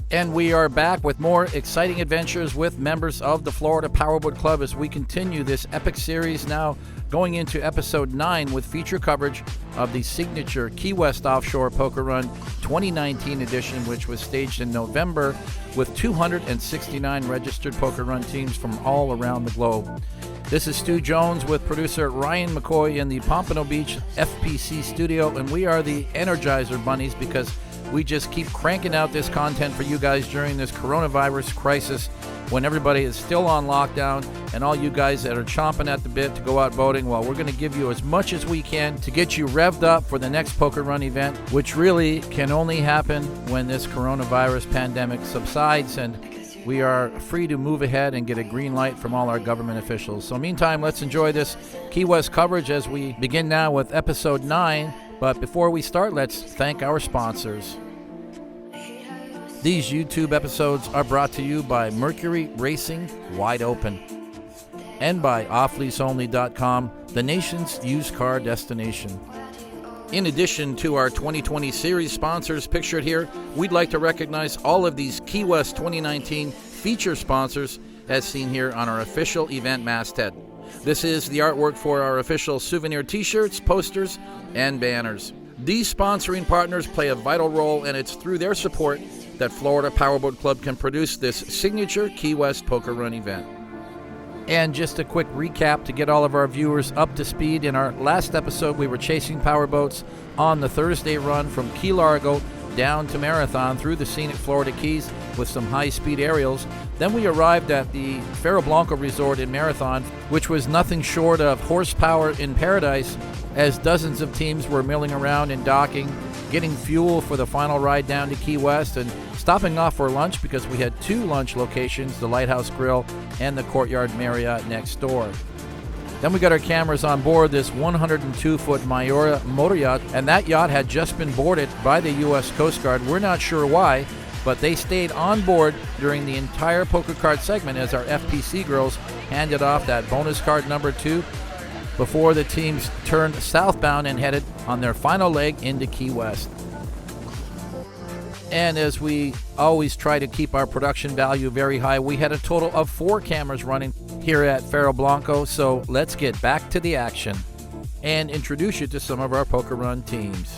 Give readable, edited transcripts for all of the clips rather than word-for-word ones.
And we are back with more exciting adventures with members of the Florida Powerboat Club as we continue this epic series, now going into episode 9 with feature coverage of the signature Key West Offshore Poker Run 2019 edition, which was staged in November with 269 registered poker run teams from all around the globe. This is Stu Jones with producer Ryan McCoy in the Pompano Beach FPC studio, and we are the Energizer Bunnies because we just keep cranking out this content for you guys during this coronavirus crisis when everybody is still on lockdown, and all you guys that are chomping at the bit to go out boating, well, we're going to give you as much as we can to get you revved up for the next poker run event, which really can only happen when this coronavirus pandemic subsides and we are free to move ahead and get a green light from all our government officials. So meantime, let's enjoy this Key West coverage as we begin now with episode 9. But before we start, let's thank our sponsors. These YouTube episodes are brought to you by Mercury Racing Wide Open and by offleaseonly.com, the nation's used car destination. In addition to our 2020 series sponsors pictured here, we'd like to recognize all of these Key West 2019 feature sponsors as seen here on our official event masthead. This is the artwork for our official souvenir t-shirts, posters, and banners. These sponsoring partners play a vital role, and it's through their support that Florida Powerboat Club can produce this signature Key West Poker Run event. And just a quick recap to get all of our viewers up to speed. In our last episode, we were chasing powerboats on the Thursday run from Key Largo down to Marathon through the scenic Florida Keys with some high-speed aerials. Then we arrived at the Faro Blanco Resort in Marathon, which was nothing short of horsepower in paradise, as dozens of teams were milling around and docking, getting fuel for the final ride down to Key West, and stopping off for lunch because we had 2 lunch locations, the Lighthouse Grill and the Courtyard Marriott next door. Then we got our cameras on board this 102-foot Maiora Motoryacht, and that yacht had just been boarded by the U.S. Coast Guard. We're not sure why, but they stayed on board during the entire poker card segment as our FPC girls handed off that bonus card number 2 before the teams turned southbound and headed on their final leg into Key West. And as we always try to keep our production value very high, we had a total of 4 cameras running here at Faro Blanco, so let's get back to the action and introduce you to some of our poker run teams.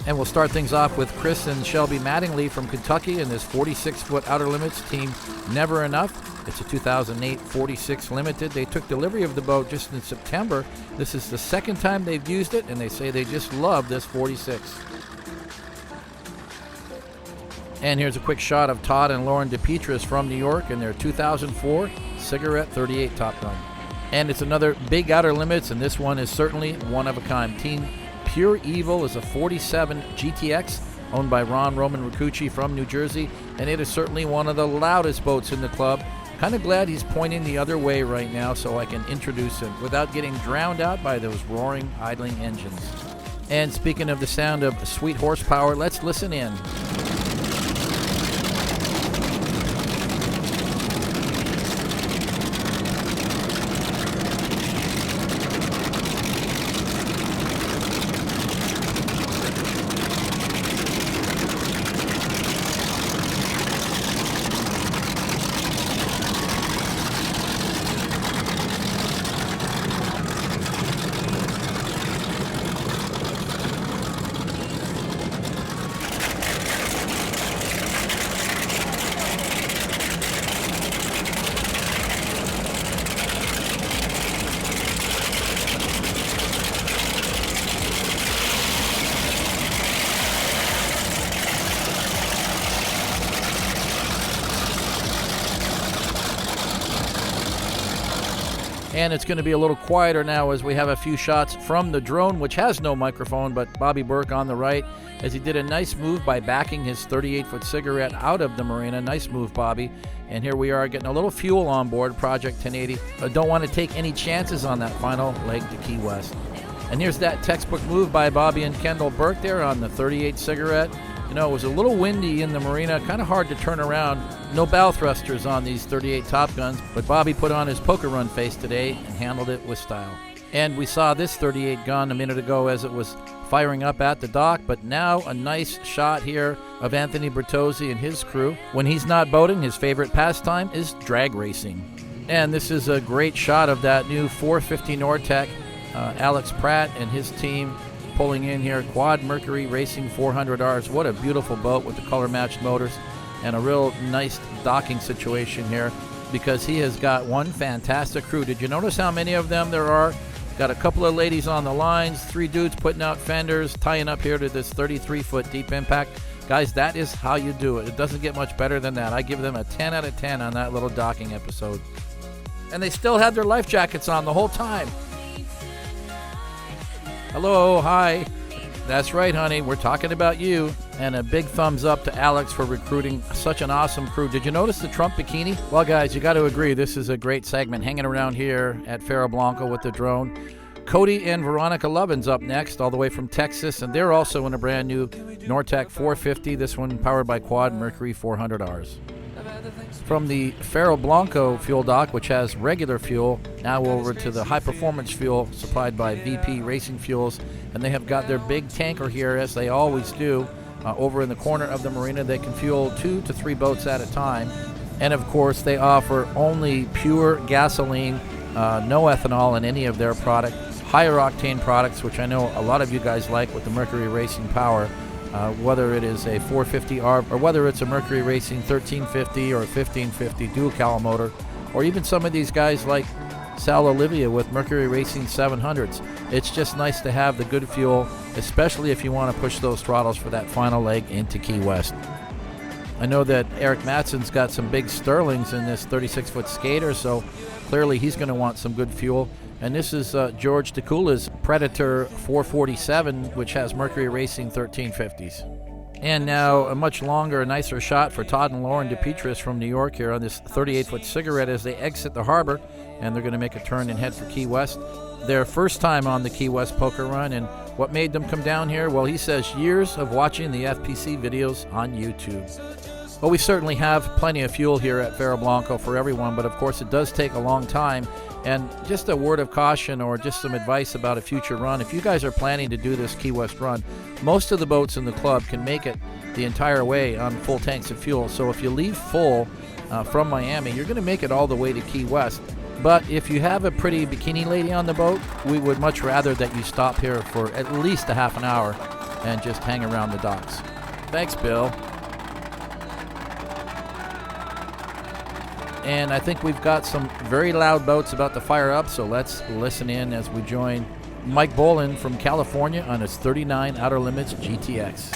And we'll start things off with Chris and Shelby Mattingly from Kentucky in this 46-foot Outer Limits team, Never Enough. It's a 2008 46 Limited. They took delivery of the boat just in September. This is the second time they've used it, and they say they just love this 46. And here's a quick shot of Todd and Lauren DePietris from New York in their 2004 Cigarette 38 Top Gun. And it's another big Outer Limits, and this one is certainly one of a kind. Team Pure Evil is a 47 GTX owned by Ron Roman Ricucci from New Jersey, and it is certainly one of the loudest boats in the club. Kind of glad he's pointing the other way right now so I can introduce him without getting drowned out by those roaring, idling engines. And speaking of the sound of sweet horsepower, let's listen in. And it's going to be a little quieter now as we have a few shots from the drone, which has no microphone, but Bobby Burke on the right as he did a nice move by backing his 38-foot Cigarette out of the marina. Nice move, Bobby. And here we are getting a little fuel on board Project 1080. Don't want to take any chances on that final leg to Key West. And here's that textbook move by Bobby and Kendall Burke there on the 38 Cigarette. You know, it was a little windy in the marina, kind of hard to turn around. No bow thrusters on these 38 Top Guns, but Bobby put on his poker run face today and handled it with style. And we saw this 38 gun a minute ago as it was firing up at the dock. But now a nice shot here of Anthony Bertozzi and his crew. When he's not boating, his favorite pastime is drag racing. And this is a great shot of that new 450 Nortec, Alex Pratt and his team pulling in here. Quad Mercury Racing 400Rs. What a beautiful boat with the color-matched motors, and a real nice docking situation here because he has got one fantastic crew. Did you notice how many of them there are? Got a couple of ladies on the lines, 3 dudes putting out fenders, tying up here to this 33-foot deep impact. Guys, that is how you do it. It doesn't get much better than that. I give them a 10 out of 10 on that little docking episode. And they still had their life jackets on the whole time. Hello, hi. That's right, honey. We're talking about you. And a big thumbs up to Alex for recruiting such an awesome crew. Did you notice the Trump bikini? Well, guys, you got to agree, this is a great segment hanging around here at Faro Blanco with the drone. Cody and Veronica Lovin's up next, all the way from Texas, and they're also in a brand new Nortec 450, this one powered by Quad Mercury 400Rs. From the Faro Blanco fuel dock, which has regular fuel, now over to the high-performance fuel supplied by VP Racing Fuels, and they have got their big tanker here, as they always do, over in the corner of the marina. They can fuel 2 to 3 boats at a time, and of course they offer only pure gasoline, no ethanol in any of their product, higher octane products, which I know a lot of you guys like with the Mercury Racing power. Whether it is a 450R or whether it's a Mercury Racing 1350 or 1550 dual cowl motor, or even some of these guys like Sal Olivia with Mercury Racing 700s. It's just nice to have the good fuel, especially if you want to push those throttles for that final leg into Key West. I know that Eric Matson's got some big Sterlings in this 36-foot skater, so clearly he's going to want some good fuel. And this is George DeCoola's Predator 447, which has Mercury Racing 1350s. And now a much longer, nicer shot for Todd and Lauren DePietris from New York here on this 38-foot cigarette as they exit the harbor, and they're going to make a turn and head for Key West. Their first time on the Key West poker run, and what made them come down here? Well, he says years of watching the FPC videos on YouTube. Well, we certainly have plenty of fuel here at Faro Blanco for everyone, but of course it does take a long time. And just a word of caution or just some advice about a future run. If you guys are planning to do this Key West run, most of the boats in the club can make it the entire way on full tanks of fuel. So if you leave full from Miami, you're going to make it all the way to Key West. But if you have a pretty bikini lady on the boat, we would much rather that you stop here for at least a half an hour and just hang around the docks. Thanks, Bill. And I think we've got some very loud boats about to fire up, so let's listen in as we join Mike Bolin from California on his 39 Outer Limits GTX.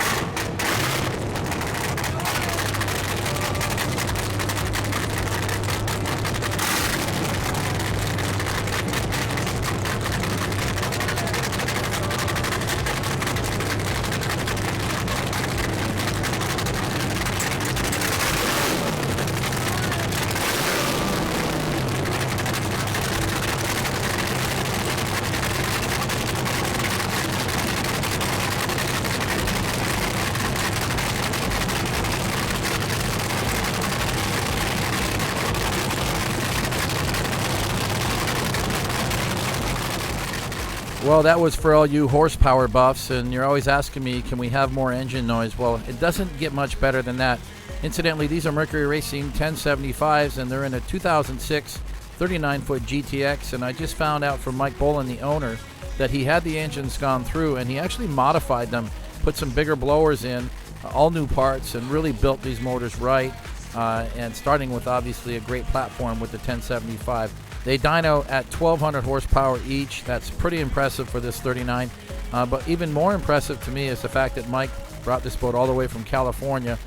Well, that was for all you horsepower buffs, and you're always asking me, can we have more engine noise? Well, it doesn't get much better than that. Incidentally, these are Mercury Racing 1075s, and they're in a 2006 39-foot GTX, and I just found out from Mike Bolin, the owner, that he had the engines gone through, and he actually modified them, put some bigger blowers in, all new parts, and really built these motors right, and starting with, obviously, a great platform with the 1075. They dyno at 1,200 horsepower each. That's pretty impressive for this 39. But even more impressive to me is the fact that Mike brought this boat all the way from California.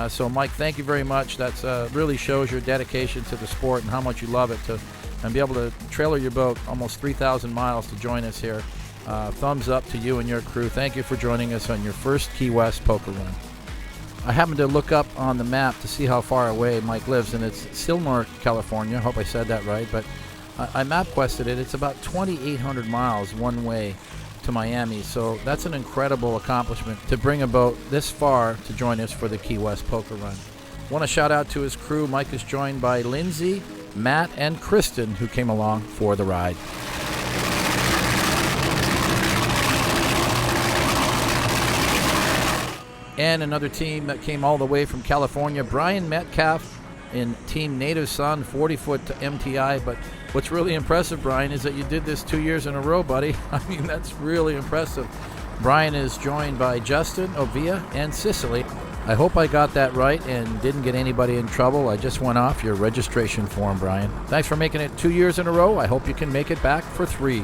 So, Mike, thank you very much. That really shows your dedication to the sport and how much you love it, and be able to trailer your boat almost 3,000 miles to join us here. Thumbs up to you and your crew. Thank you for joining us on your first Key West poker run. I happened to look up on the map to see how far away Mike lives, and it's Sylmar, California. I hope I said that right, but I MapQuested it. It's about 2,800 miles one way to Miami, so that's an incredible accomplishment to bring a boat this far to join us for the Key West poker run. Want to shout out to his crew. Mike is joined by Lindsay, Matt, and Kristen, who came along for the ride. And another team that came all the way from California, Brian Metcalf in Team Native Son, 40-foot MTI. But what's really impressive, Brian, is that you did this 2 years in a row, buddy. I mean, that's really impressive. Brian is joined by Justin, Ovia, and Sicily. I hope I got that right and didn't get anybody in trouble. I just went off your registration form, Brian. Thanks for making it 2 years in a row. I hope you can make it back for 3.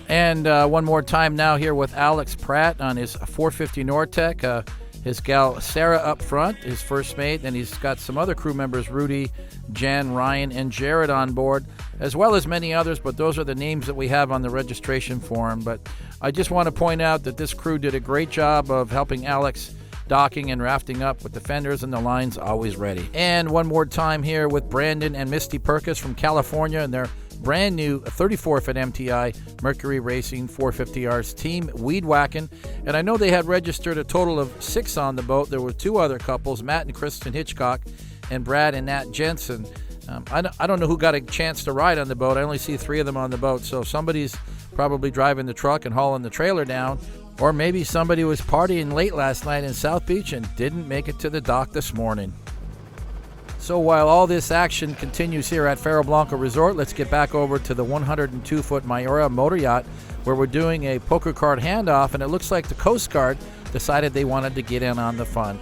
And one more time now here with Alex Pratt on his 450 Nortec. His gal Sarah up front, his first mate, and he's got some other crew members, Rudy, Jan, Ryan, and Jared on board, as well as many others, but those are the names that we have on the registration form. But I just want to point out that this crew did a great job of helping Alex docking and rafting up with the fenders and the lines always ready. And one more time here with Brandon and Misty Perkis from California and their brand new 34-foot MTI Mercury Racing 450Rs team Weed Whacking. And I know they had registered a total of 6 on the boat. There were 2 other couples, Matt and Kristen Hitchcock, and Brad and Nat Jensen. I don't know who got a chance to ride on the boat. I only see 3 of them on the boat. So somebody's probably driving the truck and hauling the trailer down. Or maybe somebody was partying late last night in South Beach and didn't make it to the dock this morning. So while all this action continues here at Faro Blanco Resort, let's get back over to the 102-foot Maiora Motoryacht, where we're doing a poker card handoff, and it looks like the Coast Guard decided they wanted to get in on the fun.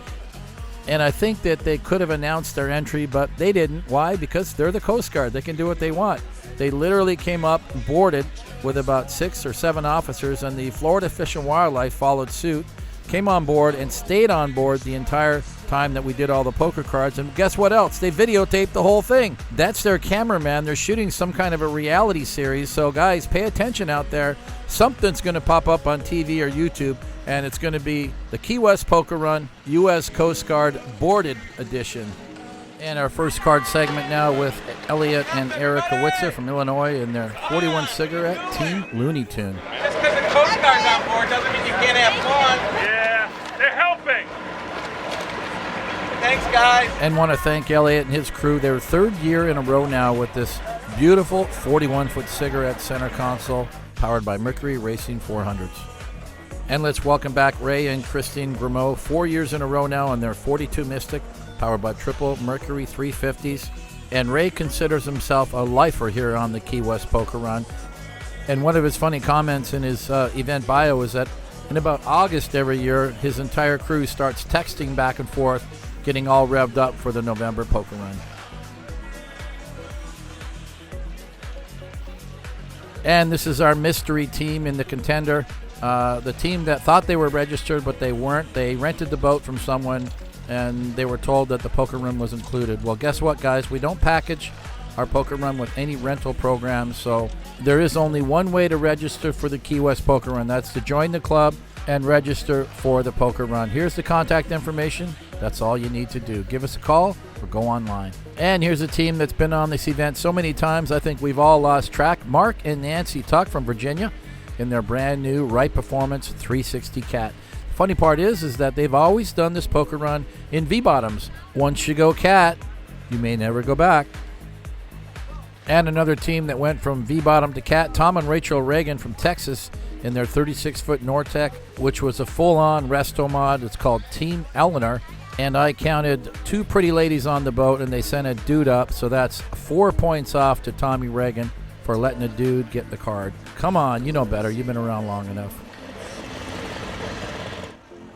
And I think that they could have announced their entry, but they didn't. Why? Because they're the Coast Guard. They can do what they want. They literally came up and boarded with about 6 or 7 officers, and the Florida Fish and Wildlife followed suit, came on board, and stayed on board the entire time that we did all the poker cards. And guess what else? They videotaped the whole thing. That's their cameraman. They're shooting some kind of a reality series. So guys, pay attention out there. Something's going to pop up on TV or YouTube, and it's going to be the Key West Poker Run U.S. Coast Guard Boarded Edition. And our first card segment now with Elliot and Erica Witzer from Illinois and their 41 cigarette Team Looney Tune. Just because the Coast Guard's on board doesn't mean you can't have fun. Yeah, they're helping. Thanks, guys. And want to thank Elliot and his crew. Their 3rd year in a row now with this beautiful 41-foot cigarette center console powered by Mercury Racing 400s. And let's welcome back Ray and Christine Grimaud, 4 years in a row now on their 42 Mystic, powered by triple Mercury 350s. And Ray considers himself a lifer here on the Key West Poker Run. And one of his funny comments in his event bio is that in about August every year, his entire crew starts texting back and forth, getting all revved up for the November Poker Run. And this is our mystery team in the contender. The team that thought they were registered, but they weren't. They rented the boat from someone, and they were told that the poker run was included. Well, guess what, guys? We don't package our poker run with any rental programs, so there is only one way to register for the Key West Poker Run. That's to join the club and register for the poker run. Here's the contact information. That's all you need to do. Give us a call or go online. And here's a team that's been on this event so many times, I think we've all lost track. Mark and Nancy Tuck from Virginia in their brand new Right Performance 360 Cat. The funny part is that they've always done this poker run in V-bottoms. Once you go Cat, you may never go back. And another team that went from V-bottom to Cat, Tom and Rachel Reagan from Texas in their 36-foot Nortec, which was a full-on resto mod. It's called Team Eleanor. And I counted 2 pretty ladies on the boat, and they sent a dude up, so that's 4 points off to Tommy Reagan for letting a dude get the card. Come on, you know better. You've been around long enough.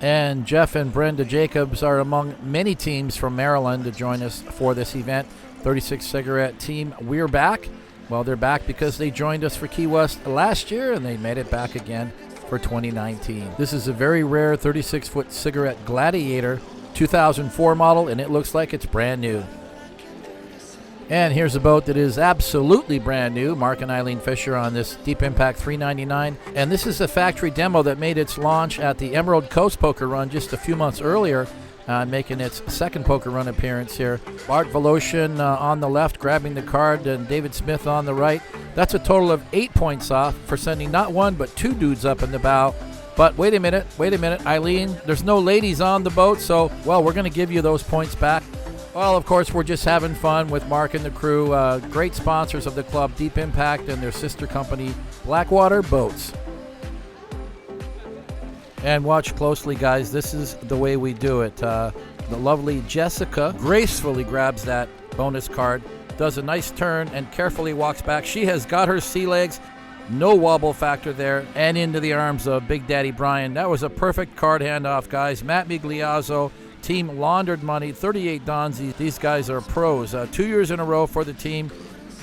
And Jeff and Brenda Jacobs are among many teams from Maryland to join us for this event. 36 cigarette team. We're back. Well, they're back because they joined us for Key West last year, and they made it back again for 2019. This is a very rare 36-foot cigarette Gladiator 2004 model, and it looks like it's brand new. And here's a boat that is absolutely brand new. Mark and Eileen Fisher on this Deep Impact 399. And this is a factory demo that made its launch at the Emerald Coast Poker Run just a few months earlier, making its second poker run appearance here. Bart Voloshin on the left grabbing the card, and David Smith on the right. That's a total of 8 points off for sending not one but 2 dudes up in the bow. But wait a minute, Eileen, there's no ladies on the boat, so, well, we're going to give you those points back. Well, of course, we're just having fun with Mark and the crew. Great sponsors of the club, Deep Impact, and their sister company, Blackwater Boats. And watch closely, guys. This is the way we do it. The lovely Jessica gracefully grabs that bonus card, does a nice turn, and carefully walks back. She has got her sea legs. No wobble factor there, and into the arms of Big Daddy Brian. That was a perfect card handoff, guys. Matt Migliazzo, team laundered money, 38 Donzi. These guys are pros. 2 years in a row for the team.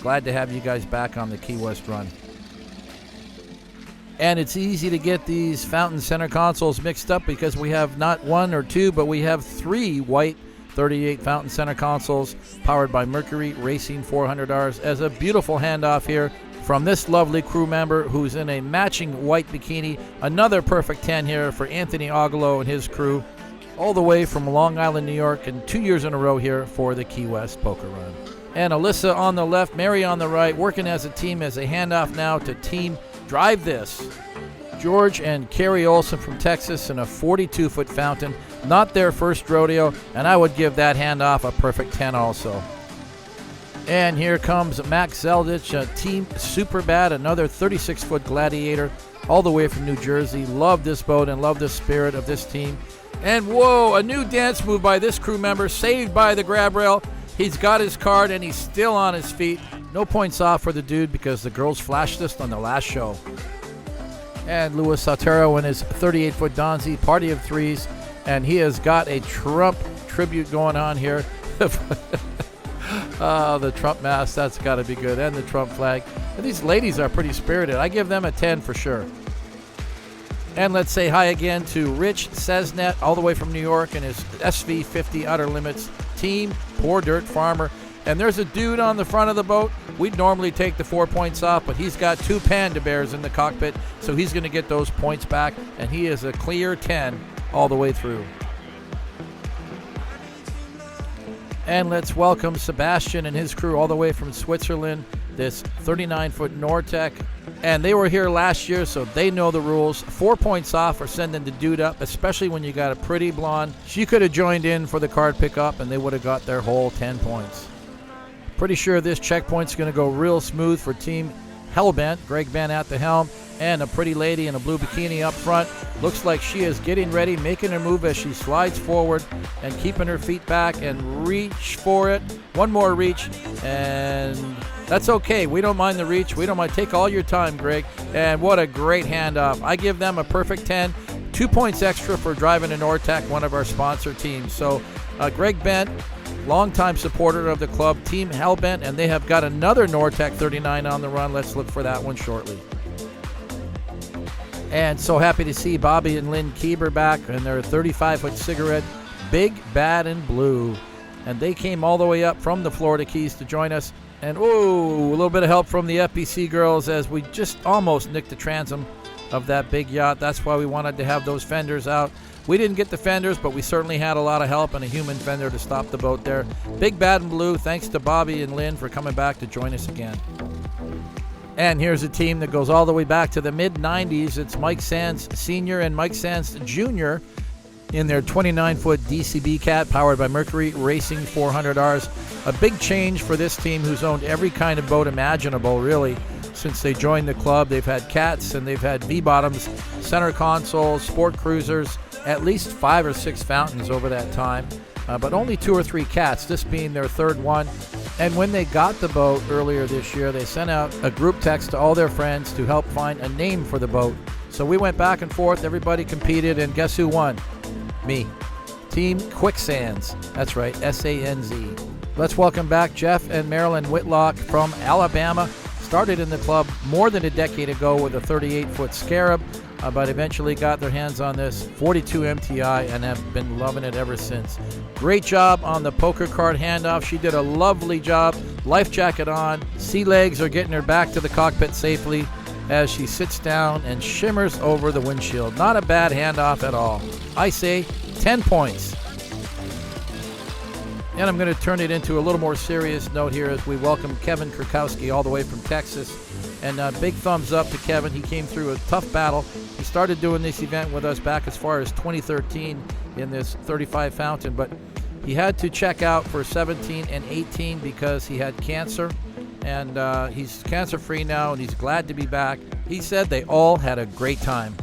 Glad to have you guys back on the Key West run. And it's easy to get these fountain center consoles mixed up because we have not one or two, but we have 3 white 38 fountain center consoles powered by Mercury Racing 400Rs as a beautiful handoff here from this lovely crew member who's in a matching white bikini. Another perfect 10 here for Anthony Aguilo and his crew, all the way from Long Island, New York, and 2 years in a row here for the Key West Poker Run. And Alyssa on the left, Mary on the right, working as a team as a handoff now to Team Drive This. George and Carrie Olson from Texas in a 42-foot fountain. Not their first rodeo, and I would give that handoff a perfect 10 also. And here comes Max Zeldich, Team Superbad, another 36-foot gladiator, all the way from New Jersey. Love this boat and love the spirit of this team. And whoa, a new dance move by this crew member, saved by the grab rail. He's got his card and he's still on his feet. No points off for the dude because the girls flashed this on the last show. And Louis Sotero in his 38-foot Donzi, party of threes, and he has got a Trump tribute going on here. The Trump mask, that's got to be good, and the Trump flag. And these ladies are pretty spirited. I give them a 10 for sure. And let's say hi again to Rich Cesnet, all the way from New York, and his SV50 Outer Limits team, Poor Dirt Farmer. And there's a dude on the front of the boat. We'd normally take the 4 points off, but he's got 2 panda bears in the cockpit, so he's going to get those points back, and he is a clear 10 all the way through. And let's welcome Sebastian and his crew all the way from Switzerland, this 39-foot Nortec. And they were here last year, so they know the rules. 4 points off for sending the dude up, especially when you got a pretty blonde. She could have joined in for the card pickup, and they would have got their whole 10 points. Pretty sure this checkpoint's going to go real smooth for Team Hellbent. Greg Ben at the helm, and a pretty lady in a blue bikini up front. Looks like she is getting ready, making her move as she slides forward and keeping her feet back and reach for it. One more reach, and that's okay. We don't mind the reach. We don't mind. Take all your time, Greg. And what a great handoff. I give them a perfect 10. 2 points extra for driving an Nortec, one of our sponsor teams. So Greg Bent, longtime supporter of the club, Team Hellbent, and they have got another Nortec 39 on the run. Let's look for that one shortly. And so happy to see Bobby and Lynn Kieber back in their 35-foot cigarette, Big, Bad, and Blue. And they came all the way up from the Florida Keys to join us. And, a little bit of help from the FPC girls as we just almost nicked the transom of that big yacht. That's why we wanted to have those fenders out. We didn't get the fenders, but we certainly had a lot of help and a human fender to stop the boat there. Big, Bad, and Blue, thanks to Bobby and Lynn for coming back to join us again. And here's a team that goes all the way back to the mid-90s. It's Mike Sands Sr. and Mike Sands Jr. in their 29-foot DCB Cat powered by Mercury Racing 400Rs. A big change for this team who's owned every kind of boat imaginable, really. Since they joined the club, they've had cats and they've had V-bottoms, center consoles, sport cruisers, at least 5 or 6 fountains over that time, but only 2 or 3 cats, this being their third one. And when they got the boat earlier this year, they sent out a group text to all their friends to help find a name for the boat. So we went back and forth, everybody competed, and guess who won? Me. Team Quicksands. That's right, S-A-N-Z. Let's welcome back Jeff and Marilyn Whitlock from Alabama. Started in the club more than a decade ago with a 38-foot Scarab, but eventually got their hands on this 42 MTI and have been loving it ever since. Great job on the poker card handoff. She did a lovely job. Life jacket on. Sea legs are getting her back to the cockpit safely as she sits down and shimmers over the windshield. Not a bad handoff at all. I say 10 points. And I'm going to turn it into a little more serious note here as we welcome Kevin Krakowski all the way from Texas. And big thumbs up to Kevin. He came through a tough battle. He started doing this event with us back as far as 2013 in this 35 fountain, but he had to check out for 17 and 18 because he had cancer. And he's cancer-free now, and he's glad to be back. He said they all had a great time.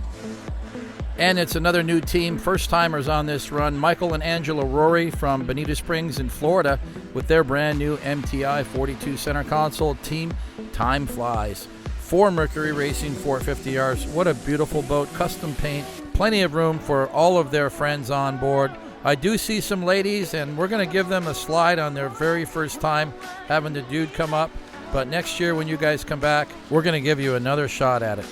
And it's another new team, first-timers on this run, Michael and Angela Rory from Bonita Springs in Florida with their brand new MTI 42 center console team, Time Flies. 4 Mercury Racing 450Rs. What a beautiful boat, custom paint, plenty of room for all of their friends on board. I do see some ladies, and we're going to give them a slide on their very first time having the dude come up. But next year when you guys come back, we're going to give you another shot at it.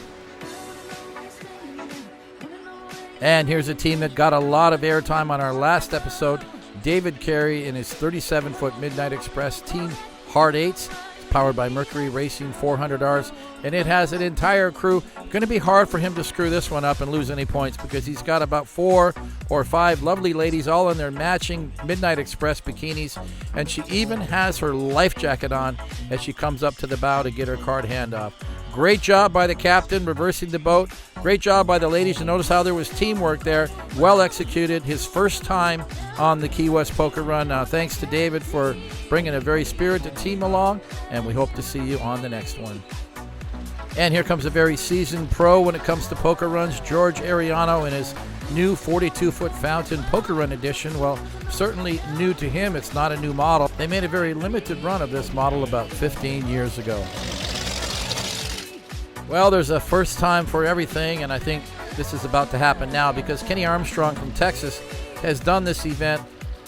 And here's a team that got a lot of airtime on our last episode. David Carey in his 37-foot Midnight Express Team Hard 8s. It's powered by Mercury Racing 400Rs. And it has an entire crew. Going to be hard for him to screw this one up and lose any points because he's got about 4 or 5 lovely ladies all in their matching Midnight Express bikinis. And she even has her life jacket on as she comes up to the bow to get her card handoff. Great job by the captain reversing the boat. Great job by the ladies. You notice how there was teamwork there. Well executed. His first time on the Key West Poker Run. Thanks to David for bringing a very spirited team along, and we hope to see you on the next one. And here comes a very seasoned pro when it comes to poker runs, George Ariano in his new 42-foot Fountain Poker Run Edition. Well, certainly new to him. It's not a new model. They made a very limited run of this model about 15 years ago. Well, there's a first time for everything, and I think this is about to happen now because Kenny Armstrong from Texas has done this event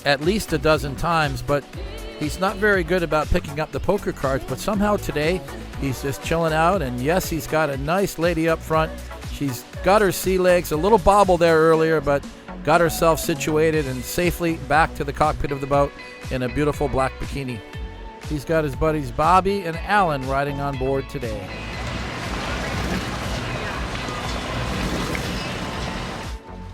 at least a dozen times, but he's not very good about picking up the poker cards. But somehow today, he's just chilling out, and yes, he's got a nice lady up front. She's got her sea legs, a little bobble there earlier, but got herself situated and safely back to the cockpit of the boat in a beautiful black bikini. He's got his buddies Bobby and Alan riding on board today.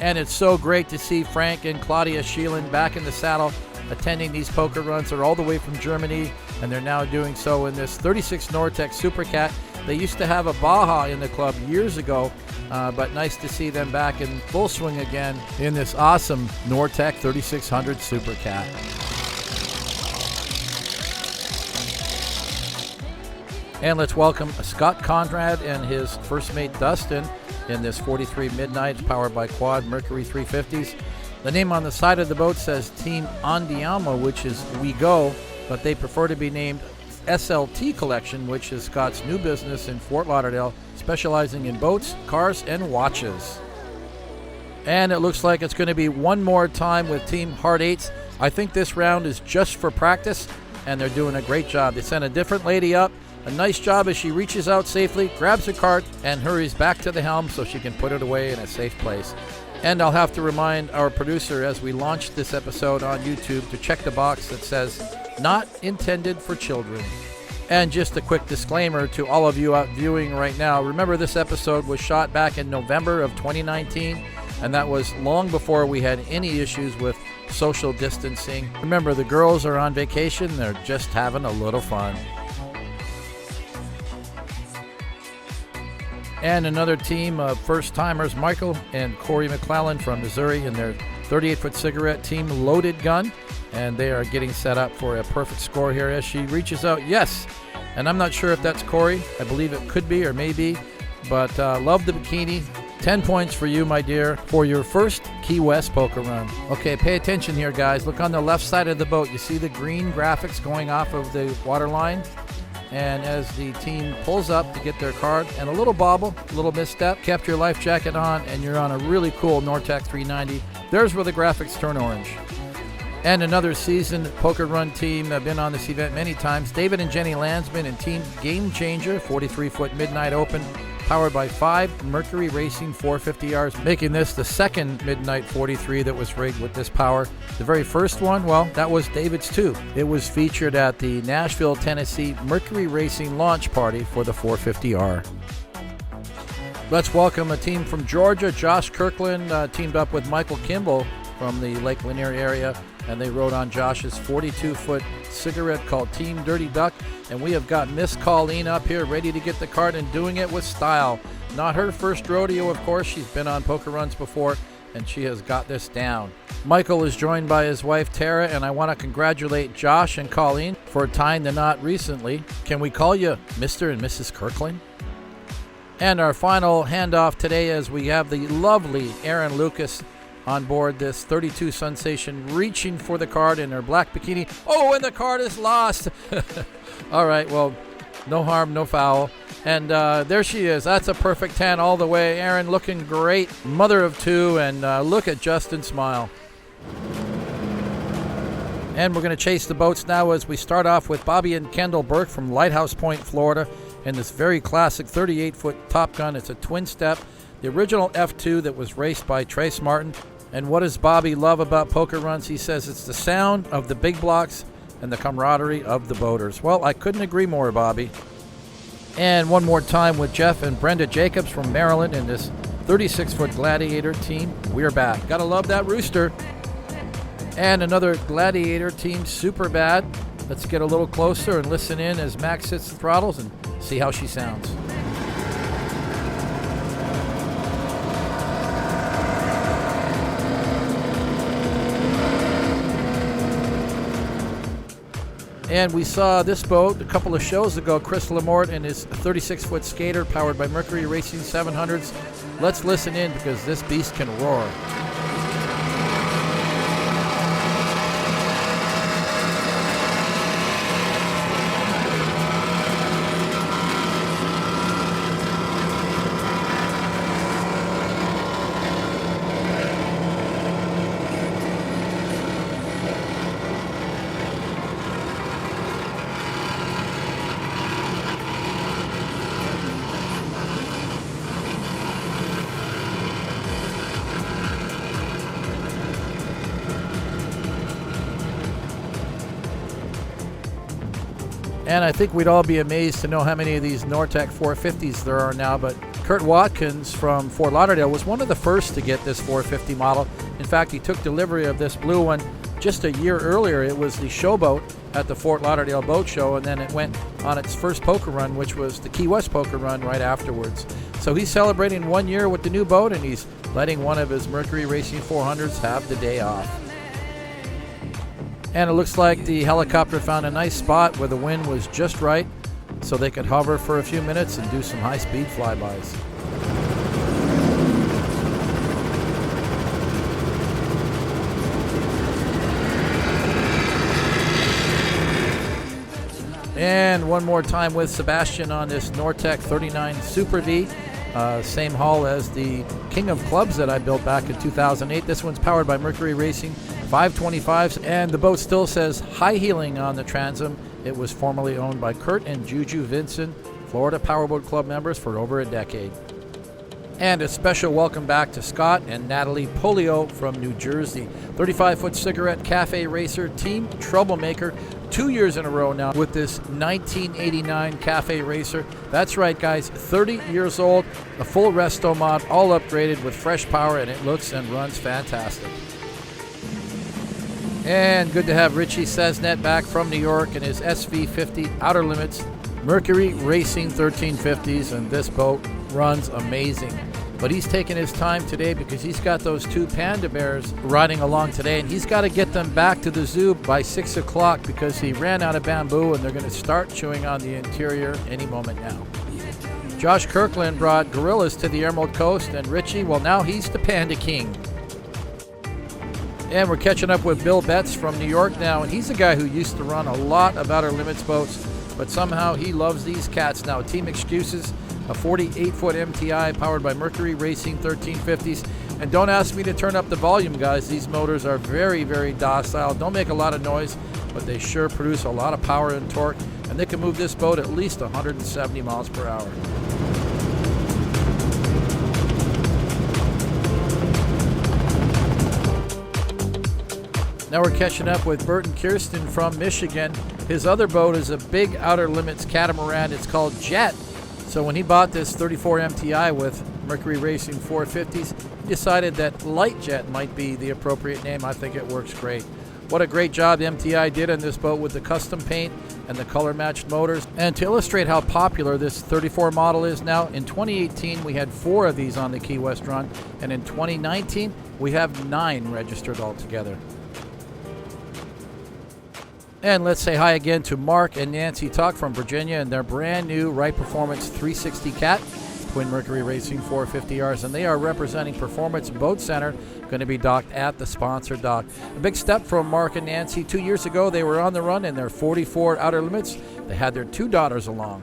And it's so great to see Frank and Claudia Sheelan back in the saddle attending these poker runs. They're all the way from Germany, and they're now doing so in this 36 Nortec Supercat. They used to have a Baja in the club years ago, but nice to see them back in full swing again in this awesome Nortec 3600 Supercat. And let's welcome Scott Conrad and his first mate Dustin in this 43 Midnight powered by Quad Mercury 350s. The name on the side of the boat says Team Andiamo, which is We Go, but they prefer to be named SLT Collection, which is Scott's new business in Fort Lauderdale, specializing in boats, cars, and watches. And it looks like it's going to be one more time with Team Hard 8s. I think this round is just for practice, and they're doing a great job. They sent a different lady up. A nice job as she reaches out safely, grabs her cart, and hurries back to the helm so she can put it away in a safe place. And I'll have to remind our producer as we launch this episode on YouTube to check the box that says, not intended for children. And just a quick disclaimer to all of you out viewing right now. Remember, this episode was shot back in November of 2019, and that was long before we had any issues with social distancing. Remember, the girls are on vacation. They're just having a little fun. And another team of first-timers, Michael and Corey McClellan from Missouri in their 38-foot cigarette team Loaded Gun. And they are getting set up for a perfect score here as she reaches out. Yes, and I'm not sure if that's Corey. I believe it could be or may be. But love the bikini. 10 points for you, my dear, for your first Key West poker run. Okay, pay attention here, guys. Look on the left side of the boat. You see the green graphics going off of the waterline? And as the team pulls up to get their card, and a little bobble, a little misstep, kept your life jacket on, and you're on a really cool Nortec 390. There's where the graphics turn orange. And another seasoned poker run team have been on this event many times. David and Jenny Landsman and Team Game Changer, 43-foot Midnight Open, powered by 5 Mercury Racing 450Rs, making this the second Midnight 43 that was rigged with this power. The very first one, well, that was David's too. It was featured at the Nashville, Tennessee Mercury Racing launch party for the 450R. Let's welcome a team from Georgia. Josh Kirkland teamed up with Michael Kimball from the Lake Lanier area, and they rode on Josh's 42-foot cigarette called Team Dirty Duck. And we have got Miss Colleen up here ready to get the card and doing it with style. Not her first rodeo, of course. She's been on poker runs before, and she has got this down. Michael is joined by his wife, Tara, and I want to congratulate Josh and Colleen for tying the knot recently. Can we call you Mr. and Mrs. Kirkland? And our final handoff today as we have the lovely Erin Lucas on board this 32 Sensation reaching for the card in her black bikini. Oh, and the card is lost. All right, well, no harm, no foul. And there she is. That's a perfect 10 all the way. Erin looking great, mother of two, and look at Justin smile. And we're going to chase the boats now as we start off with Bobby and Kendall Burke from Lighthouse Point, Florida, in this very classic 38-foot Top Gun. It's a twin step, the original F2 that was raced by Trace Martin. And what does Bobby love about poker runs? He says it's the sound of the big blocks and the camaraderie of the boaters. Well, I couldn't agree more, Bobby. And one more time with Jeff and Brenda Jacobs from Maryland in this 36-foot Gladiator team. We're back. Gotta love that rooster. And another Gladiator team, Super Bad. Let's get a little closer and listen in as Max hits the throttles and see how she sounds. And we saw this boat a couple of shows ago, Chris Lamort and his 36-foot skater powered by Mercury Racing 700s. Let's listen in because this beast can roar. And I think we'd all be amazed to know how many of these Nortec 450s there are now, but Kurt Watkins from Fort Lauderdale was one of the first to get this 450 model. In fact, he took delivery of this blue one just a year earlier. It was the showboat at the Fort Lauderdale Boat Show, and then it went on its first poker run, which was the Key West poker run right afterwards. So he's celebrating 1 year with the new boat, and he's letting one of his Mercury Racing 400s have the day off. And it looks like the helicopter found a nice spot where the wind was just right so they could hover for a few minutes and do some high-speed flybys. And one more time with Sebastian on this Nortec 39 Super V. Same hull as the King of Clubs that I built back in 2008. This one's powered by Mercury Racing 525s, and the boat still says high heeling on the transom. It was formerly owned by Kurt and Juju Vinson, Florida Powerboat Club members for over a decade. And a special welcome back to Scott and Natalie Polio from New Jersey. 35-foot cigarette cafe racer, team troublemaker, 2 years in a row now with this 1989 cafe racer. That's right, guys, 30 years old, a full resto mod, all upgraded with fresh power, and it looks and runs fantastic. And good to have Richie Cesnet back from New York in his SV50 Outer Limits Mercury Racing 1350s, and this boat runs amazing. But he's taking his time today because he's got those two panda bears riding along today, and he's got to get them back to the zoo by 6 o'clock because he ran out of bamboo, and they're going to start chewing on the interior any moment now. Josh Kirkland brought gorillas to the Emerald Coast, and Richie, well, now he's the Panda King. And we're catching up with Bill Betts from New York now, and he's a guy who used to run a lot of Outer Limits boats, but somehow he loves these cats now. Team Excuses, a 48-foot MTI powered by Mercury Racing 1350s. And don't ask me to turn up the volume, guys. These motors are very, very docile. Don't make a lot of noise, but they sure produce a lot of power and torque, and they can move this boat at least 170 miles per hour. Now we're catching up with Bert and Kirsten from Michigan. His other boat is a big Outer Limits catamaran. It's called Jet. So when he bought this 34 MTI with Mercury Racing 450s, he decided that Light Jet might be the appropriate name. I think it works great. What a great job MTI did on this boat with the custom paint and the color-matched motors. And to illustrate how popular this 34 model is now, in 2018 we had 4 of these on the Key West run, and in 2019 we have 9 registered altogether. And let's say hi again to Mark and Nancy Tuck from Virginia and their brand new Wright Performance 360 Cat. Twin Mercury Racing 450Rs, and they are representing Performance Boat Center, going to be docked at the sponsor dock. A big step from Mark and Nancy. 2 years ago, they were on the run in their 44 Outer Limits. They had their 2 daughters along.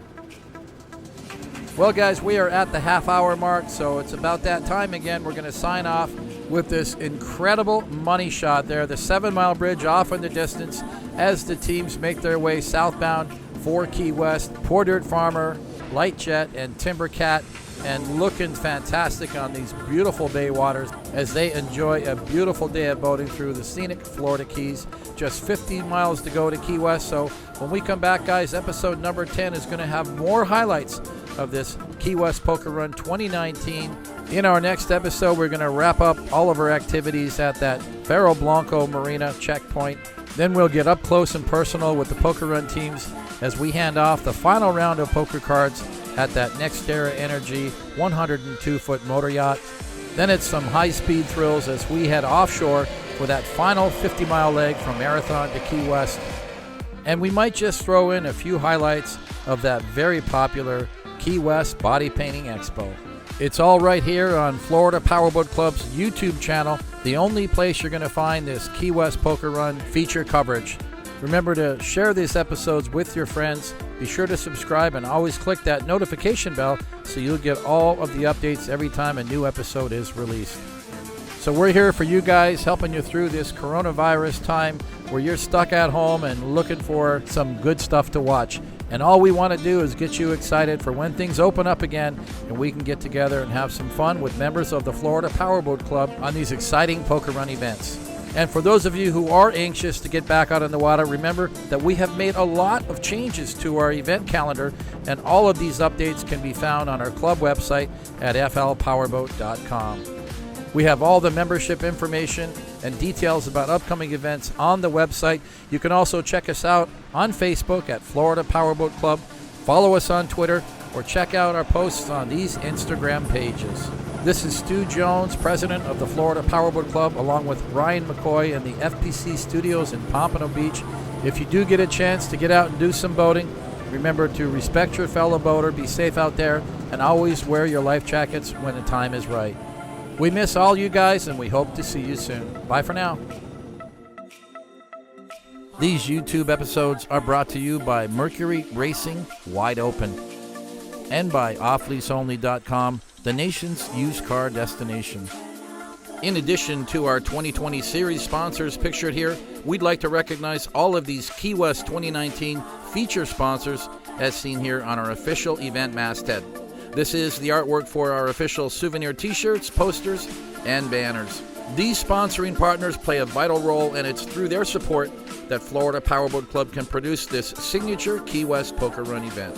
Well, guys, we are at the half-hour mark, so it's about that time again. We're going to sign off with this incredible money shot there, the 7-mile bridge off in the distance as the teams make their way southbound for Key West. Poor Dirt Farmer, Light Jet, and Timber Cat, and looking fantastic on these beautiful bay waters as they enjoy a beautiful day of boating through the scenic Florida Keys. Just 15 miles to go to Key West, so when we come back, guys, episode number 10 is going to have more highlights of this Key West Poker Run 2019. In our next episode, we're going to wrap up all of our activities at that Faro Blanco Marina checkpoint. Then we'll get up close and personal with the Poker Run teams as we hand off the final round of poker cards at that NextEra Energy 102-foot motor yacht. Then it's some high-speed thrills as we head offshore for that final 50-mile leg from Marathon to Key West. And we might just throw in a few highlights of that very popular Key West Body Painting Expo. It's all right here on Florida Powerboat Club's YouTube channel, the only place you're going to find this Key West Poker Run feature coverage. Remember to share these episodes with your friends. Be sure to subscribe and always click that notification bell so you'll get all of the updates every time a new episode is released. So we're here for you guys, helping you through this coronavirus time where you're stuck at home and looking for some good stuff to watch. And all we want to do is get you excited for when things open up again and we can get together and have some fun with members of the Florida Powerboat Club on these exciting poker run events. And for those of you who are anxious to get back out on the water, remember that we have made a lot of changes to our event calendar, and all of these updates can be found on our club website at flpowerboat.com. We have all the membership information and details about upcoming events on the website. You can also check us out on Facebook at Florida Powerboat Club, follow us on Twitter, or check out our posts on these Instagram pages. This is Stu Jones, president of the Florida Powerboat Club, along with Ryan McCoy in the FPC studios in Pompano Beach. If you do get a chance to get out and do some boating, remember to respect your fellow boater, be safe out there, and always wear your life jackets when the time is right. We miss all you guys, and we hope to see you soon. Bye for now. These YouTube episodes are brought to you by Mercury Racing Wide Open and by offleaseonly.com, the nation's used car destination. In addition to our 2020 series sponsors pictured here, we'd like to recognize all of these Key West 2019 feature sponsors as seen here on our official event masthead. This is the artwork for our official souvenir t-shirts, posters, and banners. These sponsoring partners play a vital role, and it's through their support that Florida Powerboat Club can produce this signature Key West Poker Run event.